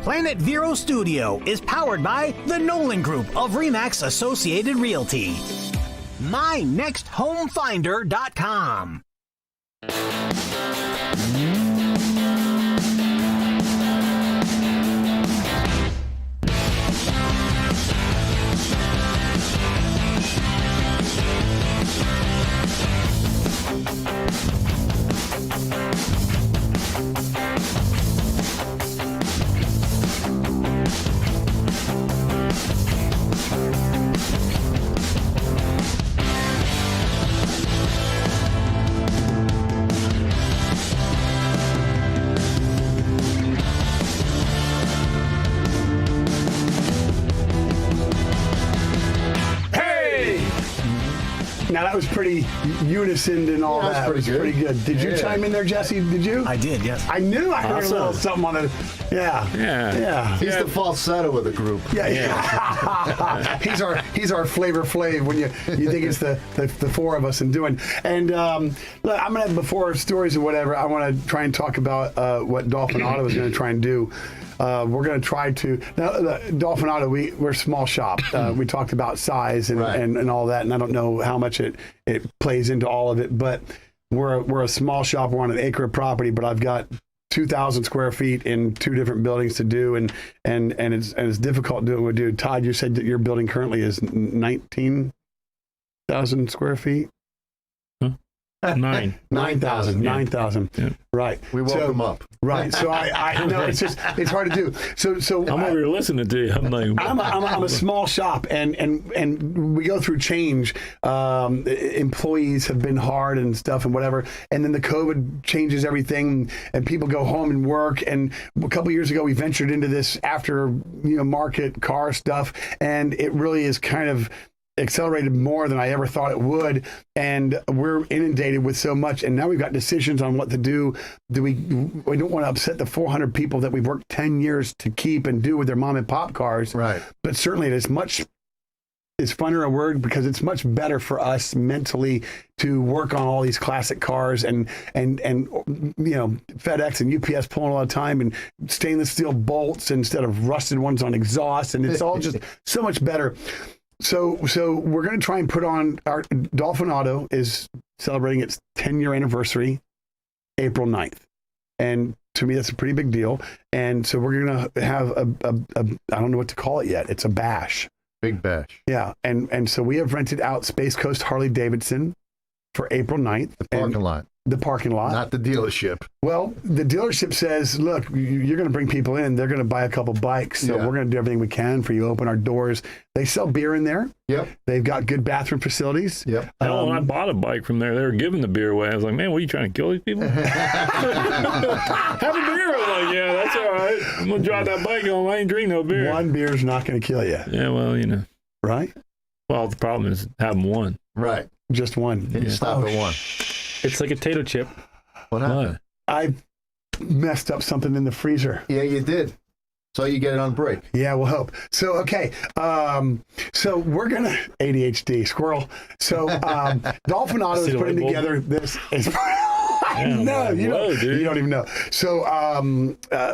Planet Vero Studio is powered by the Nolan Group of RE/MAX Associated Realty. MyNextHomeFinder.com. Now that was pretty unison and all that. That was pretty good. Did you chime in there, Jesse? Did you? I did, yes. I knew I heard a little something on it. Yeah. He's the falsetto of the group. Yeah. he's our Flavor Flav when you think it's the four of us and doing. And look, I'm gonna, before stories or whatever, I want to try and talk about what Dolphin Auto is going to try and do. We're going to try to now. Dolphin Auto, we're a small shop. We talked about size and all that, and I don't know how much it plays into all of it. But we're a small shop. We're on an acre of property, but I've got 2,000 square feet in 2 different buildings to do, and it's difficult doing what we do. Todd, you said that your building currently is 19,000 square feet. 9,000. Yeah. Right. We woke him up. Right. So I know it's hard to do. So I'm over here listening to you. I'm like, I'm a small shop, and we go through change. Employees have been hard and stuff and whatever, and then the COVID changes everything, and people go home and work. And a couple of years ago, we ventured into this after market car stuff, and it really is kind of accelerated more than I ever thought it would, and we're inundated with so much, and now we've got decisions on what to do. We don't want to upset the 400 people that we've worked 10 years to keep and do with their mom and pop cars, right? But certainly it's funner a word, because it's much better for us mentally to work on all these classic cars and FedEx and UPS pulling all the time, and stainless steel bolts instead of rusted ones on exhaust, and it's all just so much better. So we're going to try and put on our Dolphin Auto is celebrating its 10-year anniversary, April 9th. And to me, that's a pretty big deal. And so we're going to have a I don't know what to call it yet. It's a bash. Big bash. Yeah. And so we have rented out Space Coast Harley Davidson for April 9th. The parking lot. The parking lot. Not the dealership. Well, the dealership says, look, you're going to bring people in. They're going to buy a couple bikes. So we're going to do everything we can for you. Open our doors. They sell beer in there. Yep. They've got good bathroom facilities. Yep. When I bought a bike from there, they were giving the beer away. I was like, man, what are you trying to kill these people? Have a beer. I'm like, yeah, that's all right. I'm going to drive that bike on. I ain't drink no beer. One beer's not going to kill you. Yeah, well, Right? Well, the problem is having one. Right. Just one. You stop at one. It's like a potato chip. What happened? I messed up something in the freezer. Yeah, you did. So you get it on break. Yeah, we'll hope. So, okay. So we're going to ADHD, squirrel. So Dolphin Auto is putting together this. No, you don't even know. So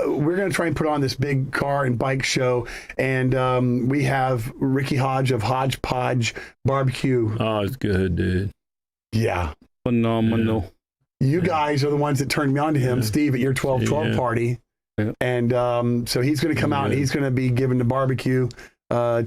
we're going to try and put on this big car and bike show. And we have Ricky Hodge of Hodgepodge Barbecue. Oh, it's good, dude. Yeah. Phenomenal. Yeah. You guys are the ones that turned me on to him, Steve, at your 12-12 party. Yeah. And so he's going to come out and he's going to be giving the barbecue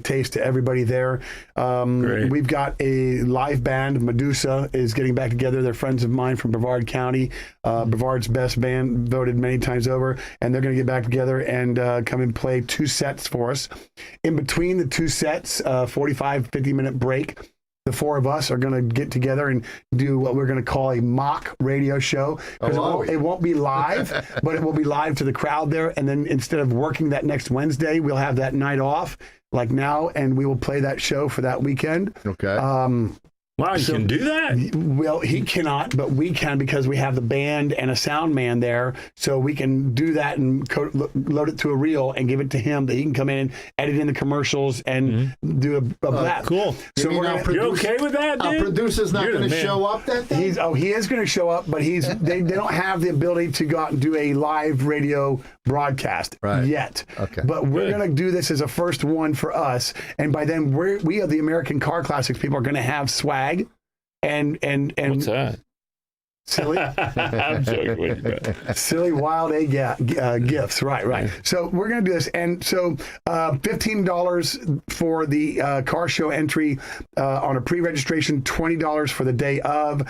taste to everybody there. We've got a live band. Medusa is getting back together. They're friends of mine from Brevard County. Brevard's best band, voted many times over. And they're going to get back together and come and play 2 sets for us. In between the 2 sets, 45, 50-minute break, the 4 of us are going to get together and do what we're going to call a mock radio show. Because it won't be live, but it will be live to the crowd there. And then instead of working that next Wednesday, we'll have that night off like now, and we will play that show for that weekend. Okay. Wow, you can do that? Well, he cannot, but we can because we have the band and a sound man there. So we can do that and load it to a reel and give it to him that he can come in and edit in the commercials and do a blast. Cool. So You okay with that, dude? Our producer's not going to show up that day? He is going to show up, but they don't have the ability to go out and do a live radio broadcast yet. Okay. But we're going to do this as a first one for us. And by then, we are the American Car Classics people are going to have swag. And What's that? Silly, I'm joking with you, bro. silly wild egg gifts. Right. So we're going to do this. And so $15 for the car show entry on a pre-registration, $20 for the day of.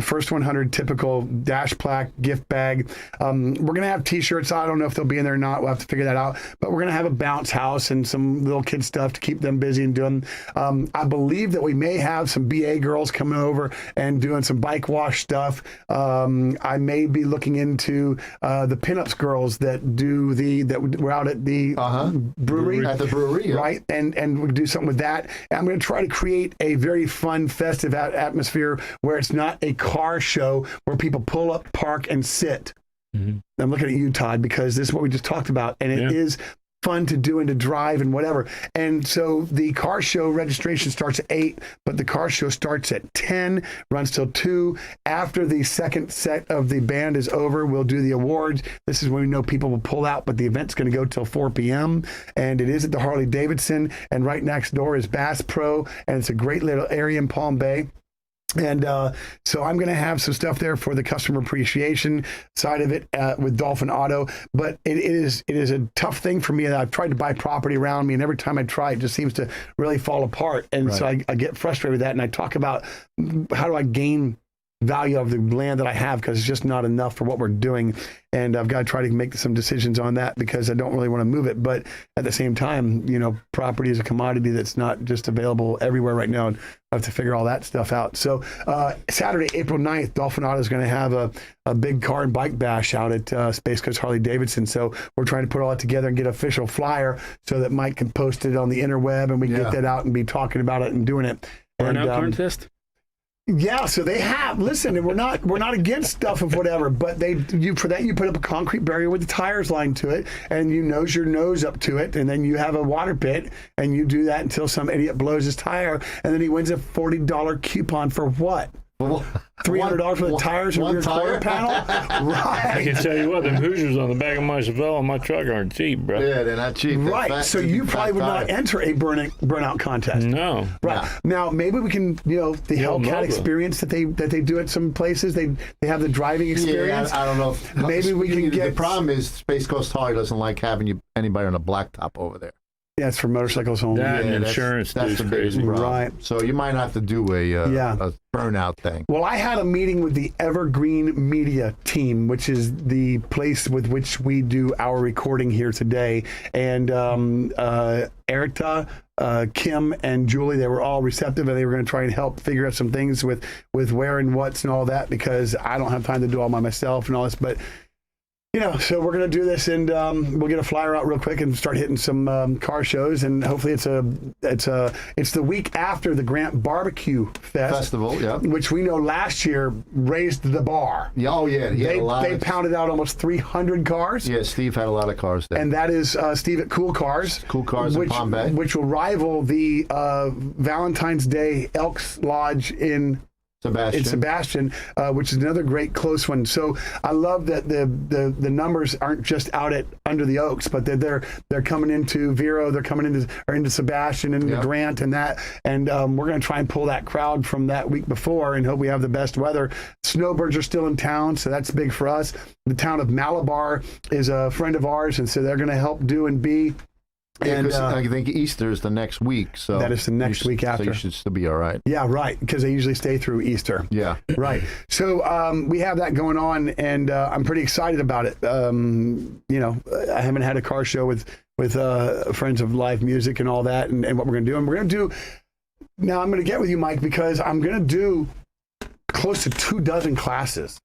First 100 typical dash plaque gift bag. We're going to have T-shirts. I don't know if they'll be in there or not. We'll have to figure that out. But we're going to have a bounce house and some little kid stuff to keep them busy and doing. I believe that we may have some BA girls coming over and doing some bike wash stuff. I may be looking into the pinups girls that were out at the brewery. At the brewery, yeah. Right? And we do something with that. And I'm going to try to create a very fun, festive atmosphere where it's not a car show where people pull up, park, and sit. I'm looking at you, Todd, because this is what we just talked about. And it is fun to do and to drive and whatever. And so the car show registration starts at 8, but the car show starts at 10, runs till 2. After the second set of the band is over, we'll do the awards. This is when we know people will pull out, but the event's going to go till 4 p.m. And it is at the Harley Davidson. And right next door is Bass Pro. And it's a great little area in Palm Bay. And so I'm going to have some stuff there for the customer appreciation side of it with Dolphin Auto. But it is a tough thing for me. I've tried to buy property around me, and every time I try, it just seems to really fall apart. And so I get frustrated with that. And I talk about how do I gain value of the land that I have, because it's just not enough for what we're doing. And I've got to try to make some decisions on that because I don't really want to move it. But at the same time, property is a commodity that's not just available everywhere right now. And I have to figure all that stuff out. So Saturday, April 9th, Dolphin Auto is going to have a big car and bike bash out at Space Coast Harley Davidson. So we're trying to put all that together and get an official flyer so that Mike can post it on the interweb and we can get that out and be talking about it and doing it. Burnout contest? Yeah, so they have. Listen, we're not against stuff of whatever, but you put up a concrete barrier with the tires lined to it, and you nose your nose up to it, and then you have a water pit, and you do that until some idiot blows his tire, and then he wins a $40 coupon for what? $300 for the tires and rear quarter panel? Right. I can tell you what, them Hoosiers on the back of my Chevelle and my truck aren't cheap, bro. Yeah, they're not cheap. Right. So you probably would not enter a burnout contest. No. Right. Now maybe we can, the Hellcat experience that they do at some places. They have the driving experience. Yeah, I don't know. If, maybe we can get. The problem is Space Coast Harley doesn't like having anybody on a blacktop over there. Yeah, it's for motorcycles only. That and insurance. That's the biggest problem. Right. So you might have to do a burnout thing. Well, I had a meeting with the Evergreen Media team, which is the place with which we do our recording here today. And Erita, Kim, and Julie, they were all receptive, and they were going to try and help figure out some things with where and what's and all that, because I don't have time to do all by myself and all this. But so we're going to do this, and we'll get a flyer out real quick and start hitting some car shows, and hopefully it's the week after the Grant Barbecue Festival, which we know last year raised the bar. Yeah, oh yeah, they pounded out almost 300 cars. Yeah, Steve had a lot of cars there, and that is Steve at Cool Cars in Palm Bay, which will rival the Valentine's Day Elks Lodge in Sebastian, which is another great close one. So I love that the numbers aren't just out at Under the Oaks, but they're coming into Vero, they're coming into Sebastian and Grant and that, and we're going to try and pull that crowd from that week before and hope we have the best weather. Snowbirds are still in town, so that's big for us. The town of Malabar is a friend of ours, and so they're going to help do and be. And I think Easter is the next week, so that is the next week after. So you should still be all right. Yeah, right, because they usually stay through Easter. Yeah, right. So we have that going on, and I'm pretty excited about it. I haven't had a car show with friends of live music and all that, and what we're going to do. And we're going to do. Now I'm going to get with you, Mike, because I'm going to do close to 24 classes.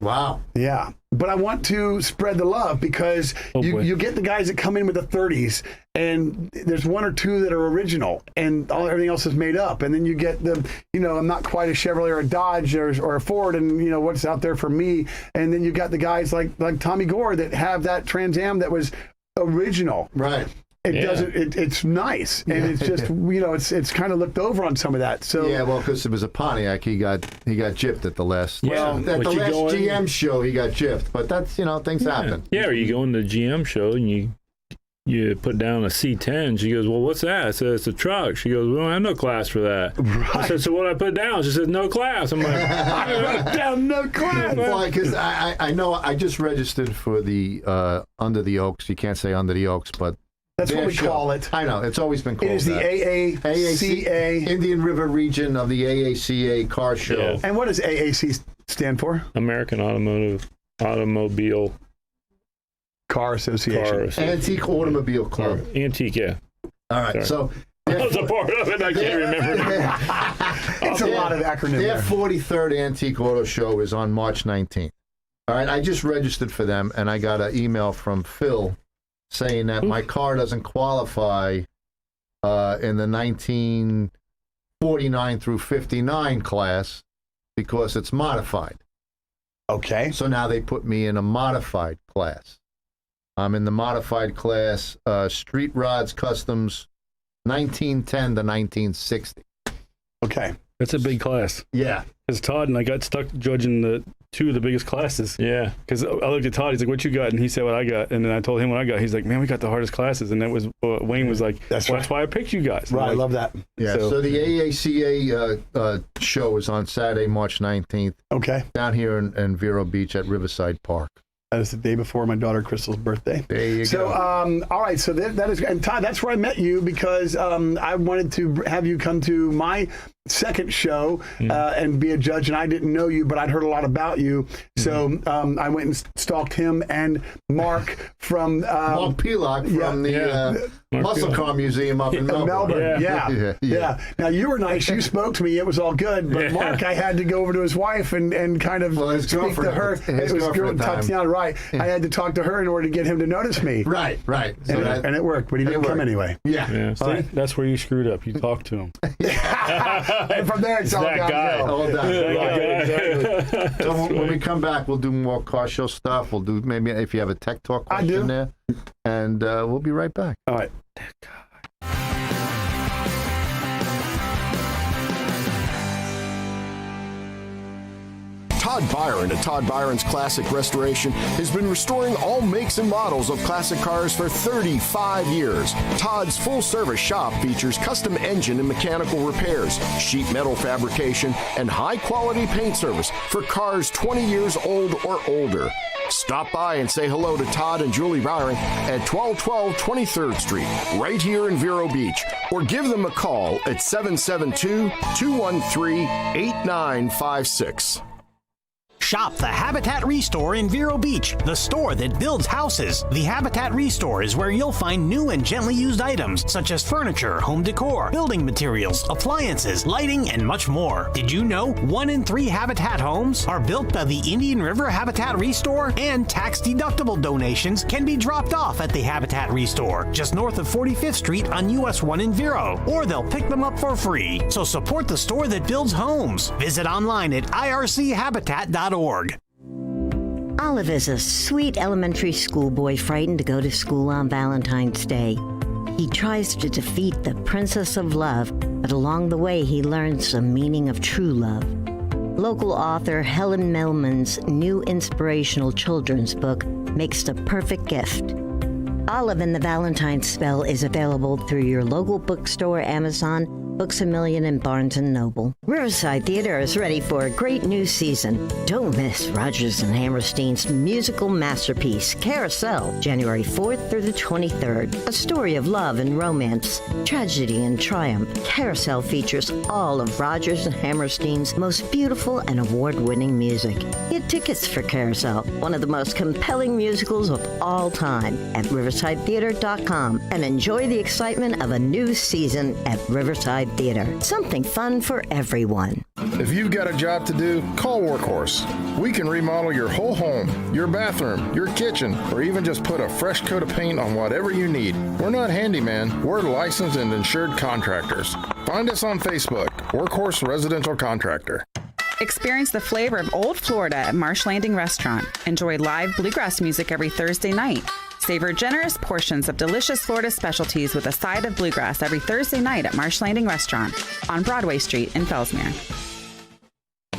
Wow. Yeah. But I want to spread the love because you get the guys that come in with the 30s and there's one or two that are original and everything else is made up. And then you get the, I'm not quite a Chevrolet or a Dodge or a Ford and, what's out there for me. And then you got the guys like Tommy Gore that have that Trans Am that was original. Right. It doesn't. It's nice, and it's just it's kind of looked over on some of that. So yeah, well, because it was a Pontiac, he got gypped at the last. Yeah, at the last GM show, he got gypped, but that's things happen. Yeah, or you go in the GM show and you put down a C10. She goes, well, what's that? I said, it's a truck. She goes, we don't have no class for that. Right. I said, so what do I put down? She said, no class. I'm like, I put down no class. Well, because I know I just registered for the Under the Oaks. You can't say Under the Oaks, but. That's what we call it. I know. It's always been called It is the AACA. Indian River region of the AACA car show. Yeah. And what does AAC stand for? American Automobile Car Association. Antique Automobile Club. Antique, yeah. All right. Sorry. So that was a part of it. I can't remember. It's a lot of acronyms. Their 43rd Antique Auto Show is on March 19th. All right. I just registered for them, and I got an email from Phil saying that my car doesn't qualify in the 1949 through 59 class because it's modified. Okay. So now they put me in a modified class. I'm in the modified class, Street Rods Customs, 1910 to 1960. Okay. That's a big class. Yeah. Because Todd and I got stuck judging two of the biggest classes. Yeah. Because I looked at Todd, he's like, what you got? And he said what I got. And then I told him what I got. He's like, man, we got the hardest classes. And that was, Wayne was like, that's why I picked you guys. Right, like, I love that. Yeah, so the AACA show is on Saturday, March 19th. Okay. Down here in Vero Beach at Riverside Park. That is the day before my daughter Crystal's birthday. There you go. All right. So that is, and Todd, that's where I met you because I wanted to have you come to my second show and be a judge, and I didn't know you, but I'd heard a lot about you. So I went and stalked him and Mark from Mark Pelock from the Muscle Car Museum up in Melbourne. Yeah. Now you were nice. You spoke to me. It was all good. But Mark, I had to go over to his wife and kind of speak to her. His it was girlfriend Tatiana, right? I had to talk to her in order to get him to notice me. Right. So and it worked, but he didn't come anyway. Yeah. See, that's where you screwed up. You talked to him. And from there, it's all downhill. All downhill. So when we come back, we'll do more car show stuff. We'll do maybe if you have a tech talk question there, and we'll be right back. All right. Todd Byron at Todd Byron's Classic Restoration has been restoring all makes and models of classic cars for 35 years. Todd's full-service shop features custom engine and mechanical repairs, sheet metal fabrication, and high-quality paint service for cars 20 years old or older. Stop by and say hello to Todd and Julie Byron at 1212 23rd Street, right here in Vero Beach, or give them a call at 772-213-8956. Shop the Habitat Restore in Vero Beach, the store that builds houses. The Habitat Restore is where you'll find new and gently used items such as furniture, home decor, building materials, appliances, lighting, and much more. Did you know 1 in 3 Habitat homes are built by the Indian River Habitat Restore? And tax-deductible donations can be dropped off at the Habitat Restore, just north of 45th Street on US 1 in Vero, or they'll pick them up for free. So support the store that builds homes. Visit online at irchabitat.org. Olive is a sweet elementary school boy frightened to go to school on Valentine's Day. He tries to defeat the Princess of Love, but along the way he learns the meaning of true love. Local author Helen Mellman's new inspirational children's book makes the perfect gift. Olive and the Valentine's Spell is available through your local bookstore, Amazon, Books A Million, and Barnes & Noble. Riverside Theater is ready for a great new season. Don't miss Rodgers and Hammerstein's musical masterpiece, Carousel, January 4th through the 23rd. A story of love and romance, tragedy and triumph. Carousel features all of Rodgers and Hammerstein's most beautiful and award-winning music. Get tickets for Carousel, one of the most compelling musicals of all time, at riversidetheater.com, and enjoy the excitement of a new season at Riverside Neighborhood Theater. Something fun for everyone. If you've got a job to do, call Workhorse. We can remodel your whole home, your bathroom, your kitchen, or even just put a fresh coat of paint on whatever you need. We're not handyman, we're licensed and insured contractors. Find us on Facebook, Workhorse Residential Contractor. Experience the flavor of Old Florida at Marsh Landing Restaurant. Enjoy live bluegrass music every Thursday night. Savor generous portions of delicious Florida specialties with a side of bluegrass every Thursday night at Marsh Landing Restaurant on Broadway Street in Fellsmere.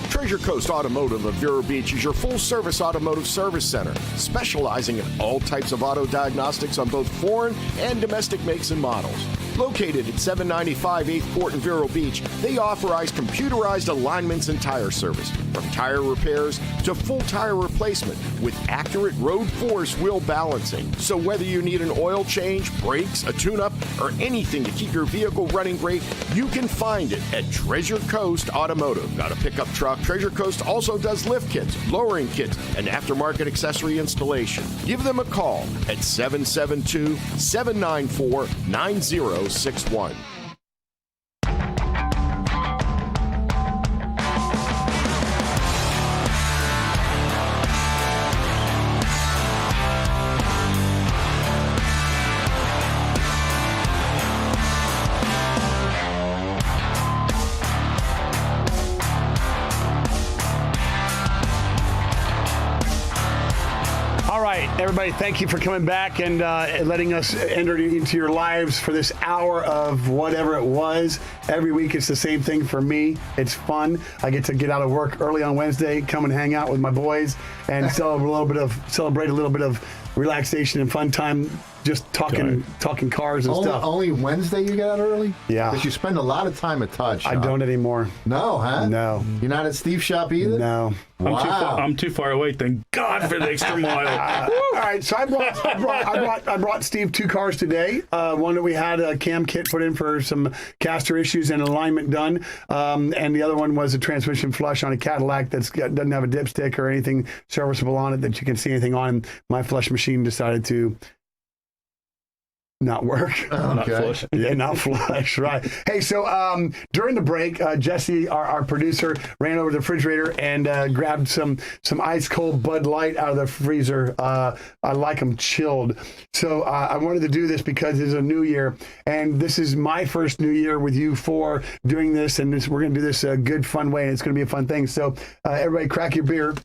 Treasure Coast Automotive of Vero Beach is your full-service automotive service center, specializing in all types of auto diagnostics on both foreign and domestic makes and models. Located at 795 8th Court in Vero Beach, they authorize computerized alignments and tire service, from tire repairs to full tire replacement with accurate road force wheel balancing. So whether you need an oil change, brakes, a tune-up, or anything to keep your vehicle running great, you can find it at Treasure Coast Automotive. Got a pickup truck? Treasure Coast also does lift kits, lowering kits, and aftermarket accessory installation. Give them a call at 772-794-9061. Everybody, thank you for coming back and letting us enter into your lives for this hour of whatever it was. Every week it's the same thing for me. It's fun. I get to get out of work early on Wednesday, come and hang out with my boys, and celebrate a little bit of relaxation and fun time, just talking cars and stuff. Only Wednesday you get out early? Yeah. Because you spend a lot of time at Todd Shop. I don't anymore. No, huh? No. You're not at Steve's shop either? No. Wow. I'm too far away. Thank God for the extra mile. All right, so I brought Steve 2 cars today. One that we had a cam kit put in for some caster issues and alignment done, and the other one was a transmission flush on a Cadillac that doesn't have a dipstick or anything serviceable on it that you can see anything on. And my flush machine decided to not work. Okay. Not flush. Yeah, not flush, right. Hey, so during the break, Jesse, our producer, ran over to the refrigerator and grabbed some ice cold Bud Light out of the freezer. I like them chilled. So I wanted to do this because it's a new year, and this is my first new year with you 4 doing this, and we're going to do this a good, fun way, and it's going to be a fun thing. So everybody crack your beer.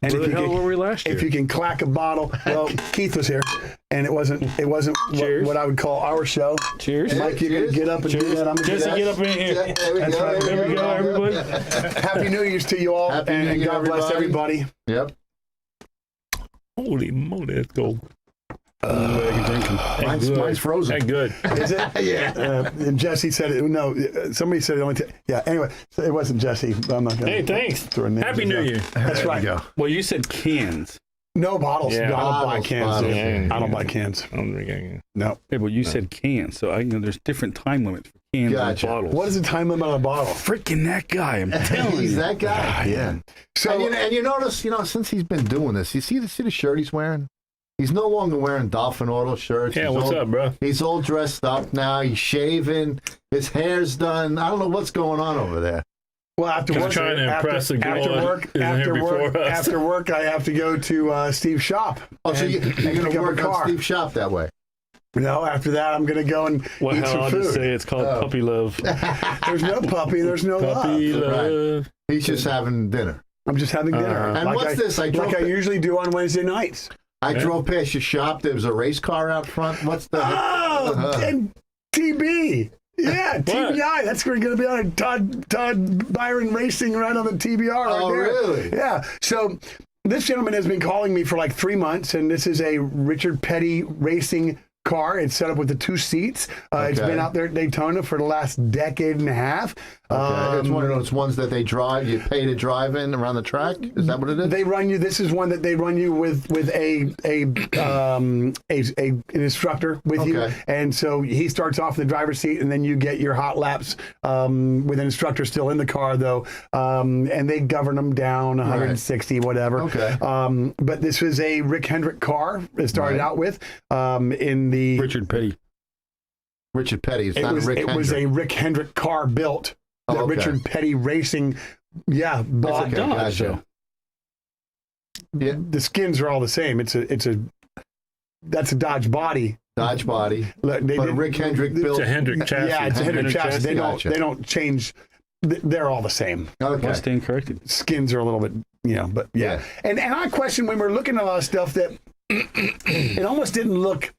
And Where the hell were we last year? If you can clack a bottle, well, Keith was here, and it wasn't what I would call our show. Cheers. Mike, you're going to get up and do that. I'm gonna Jesse, do that. get up in here. There we That's go. right. There we go, everybody. Happy New Year's to you all, Happy New and Year, God bless everybody. Yep. Holy moly, let's go. Mine's frozen. That good. Is it? Yeah. And Jesse said it. No, somebody said it only. Yeah. Anyway, so it wasn't Jesse. I'm not gonna. Hey, thanks. throw names Happy in New there. Year. That's There right. we go. Well, you said cans. No bottles. Yeah. No, I don't buy Bottles, cans. bottles. I don't buy cans. I'm drinking. No. Yeah, but you said cans, so there's different time limits for cans Gotcha. and bottles. What is the time limit on a bottle? Freaking that guy! I'm telling He's you. that guy. Yeah. So And you notice, since he's been doing this, you see the shirt he's wearing? He's no longer wearing Dolphin Auto shirts. Yeah, He's what's all, up, bro? He's all dressed up now. He's shaving. His hair's done. I don't know what's going on over there. well, after Just work, trying to impress the girl that isn't here before us. after work, I have to go to Steve's shop. Oh, so you're and going pick to up a work car. on Steve's shop that way? No, after that, I'm going to go and Well, eat how some I'll just say food. it's called puppy love. There's no puppy. There's no Puppy love. love. He's just having dinner. I'm just having dinner. And what's this? I like I usually do on Wednesday nights. I drove past your shop. There was a race car out front. What's the... Oh, and TB. Yeah, TBI. That's going to be on a Todd Byron Racing right on the TBR right Oh, there. really? Yeah. So this gentleman has been calling me for like 3 months, and this is a Richard Petty Racing car. It's set up with the 2 seats. It's Okay. been out there at Daytona for the last decade and a half. Okay. It's one of those ones that they drive. You pay to drive in around the track. Is that what it is? They run you. This is one that they run you with an instructor with you, Okay. and so he starts off in the driver's seat, and then you get your hot laps with an instructor still in the car though, and they govern them down 160 whatever. Okay. But this was a Rick Hendrick car. It started out with in the Richard Petty. Richard Petty. It's not Rick Hendrick. It was a Rick Hendrick car built that Richard Petty Racing, bought. Okay, gotcha. Yeah, the skins are all the same. That's a Dodge body. Dodge body. But Rick Hendrick built. It's a Hendrick chassis. Yeah, it's a Hendrick chassis. They Gotcha. don't change. They're all the same. Okay. Mustang corrected. Skins are a little bit, but yeah. And I question when we're looking at a lot of stuff that it almost didn't look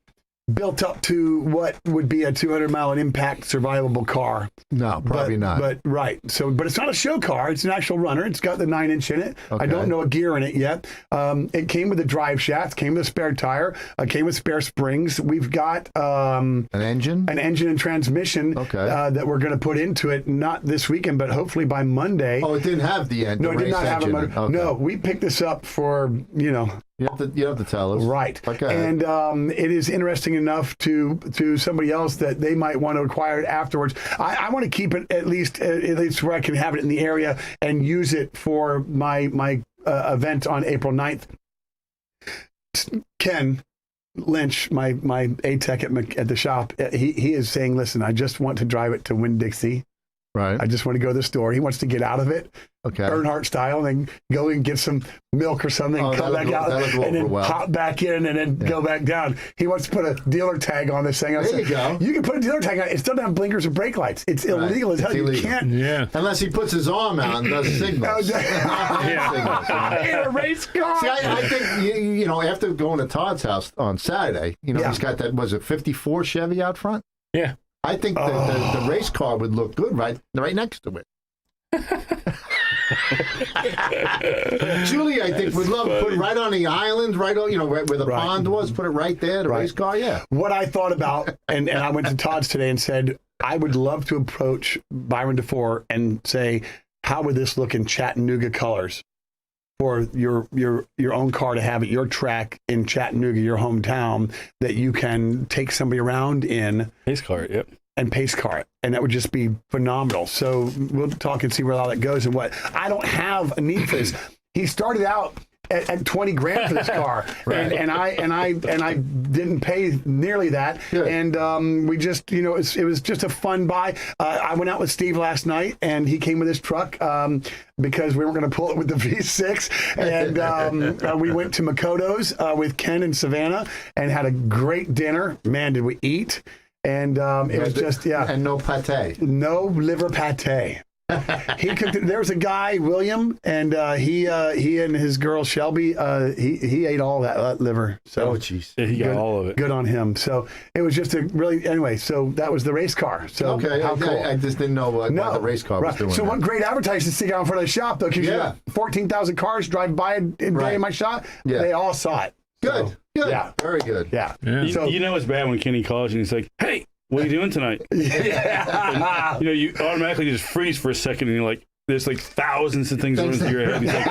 built up to what would be a 200-mile impact survivable car. No, probably not. But right. So, but it's not a show car. It's an actual runner. It's got the 9-inch in it. Okay. I don't know a gear in it yet. It came with a drive shaft. Came with a spare tire. Came with spare springs. We've got an engine and transmission that we're going to put into it. Not this weekend, but hopefully by Monday. Oh, it didn't have the engine. No, it did not have a motor. Okay. No, we picked this up for You have to tell us. Right. Okay. And it is interesting enough to somebody else that they might want to acquire it afterwards. I want to keep it at least where I can have it in the area and use it for my event on April 9th. Ken Lynch, my A-Tech at the shop, he is saying, listen, I just want to drive it to Winn-Dixie. Right. I just want to go to the store. He wants to get out of it, Earnhardt style, and then go and get some milk or something, come back out, and then hop back in, and then go back down. He wants to put a dealer tag on this thing. There you go. You can put a dealer tag on it. It still doesn't have blinkers or brake lights. It's illegal as hell. You can't. Yeah. Unless he puts his arm out and does signals. In a race car. See, I think, after going to Todd's house on Saturday, he's got that, was it 54 Chevy out front? Yeah. I think the race car would look good right next to it. Julie, I think, would love to put it right on the island, right on, where the pond was, put it right there, the race car, What I thought about, and I went to Todd's today and said, I would love to approach Byron DeFore and say, how would this look in Chattanooga colors for your own car to have at your track in Chattanooga, your hometown, that you can take somebody around in. Pace car, yep. And pace car it. And that would just be phenomenal. So we'll talk and see where all that goes and what. I don't have a need for this. He started out at 20 grand for this car, and I didn't pay nearly that. Good. And we just, it was just a fun buy. I went out with Steve last night, and he came with his truck because we weren't going to pull it with the V6. And we went to Makoto's with Ken and Savannah and had a great dinner. Man, did we eat! And it was just and no pate, no liver pate. He cooked. There was a guy, William, and he and his girl Shelby. He ate all that liver. So he got all of it. Good on him. So it was just anyway. So that was the race car. So how cool. I just didn't know what the race car was doing. So what great advertising to stick out in front of the shop though, because 14,000 cars drive by a day in my shop. Yeah. They all saw it. Good. So, Good. Yeah. Very good. Yeah. So, it's bad when Kenny calls you and he's like, hey, what are you doing tonight? Yeah. And, you automatically just freeze for a second and you're like, there's like thousands of things running through your head. He's like,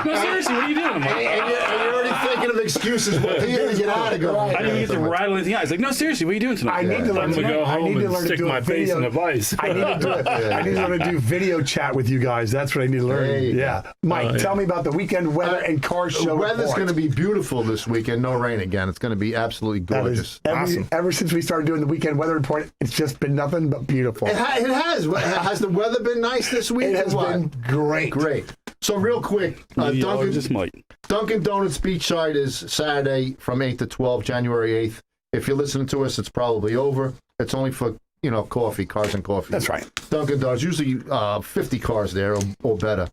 no, seriously, what are you doing? I'm like, and you're already thinking of excuses what to get out of go. I didn't even get to rattle anything out. He's like, no, seriously, what are you doing tonight? I need to learn to go home and stick my face in the vice. I need to learn to do video chat with you guys. That's what I need to learn. Mike, tell me about the weekend weather and car show. The weather's going to be beautiful this weekend. No rain again. It's going to be absolutely gorgeous. Awesome. Ever since we started doing the weekend weather report, it's just been nothing but beautiful. It has. Has the weather been nice this week? It has been great. Great. So real quick, Dunkin' Donuts Beachside is Saturday from 8 to 12, January 8th. If you're listening to us, it's probably over. It's only for, coffee, cars and coffee. That's right. Dunkin' Donuts, usually 50 cars there or better.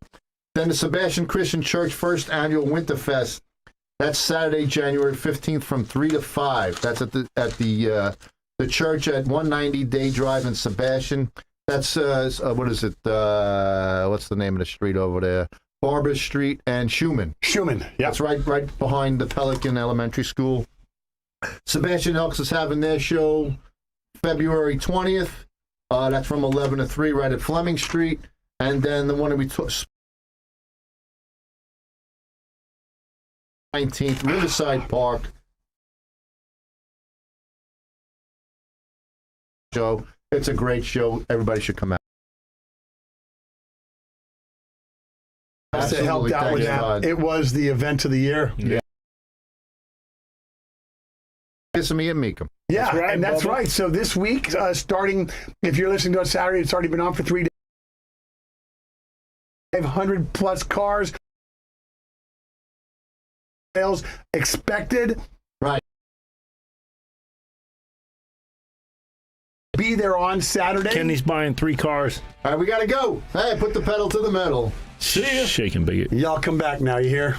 Then the Sebastian Christian Church First Annual Winterfest. That's Saturday, January 15th from 3 to 5. That's at the church at 190 Day Drive in Sebastian. That's, what is it? What's the name of the street over there? Barber Street and Schumann. Yeah. That's right behind the Pelican Elementary School. Sebastian Elks is having their show February 20th. That's from 11 to 3 right at Fleming Street. And then the one that we took 19th, Riverside Park. Show. It's a great show. Everybody should come out. It helped out with that. It was the event of the year. Yeah. Kissimmee, and Meekum. Yeah, That's right, that's Bubba. right. So this week, starting, if you're listening to us Saturday, it's already been on for 3 days. 500 plus cars. Sales expected. Right. Be there on Saturday. Kenny's buying 3 cars. All right, we got to go. Hey, put the pedal to the metal. See ya. Shaking bigot. Y'all come back now, you hear?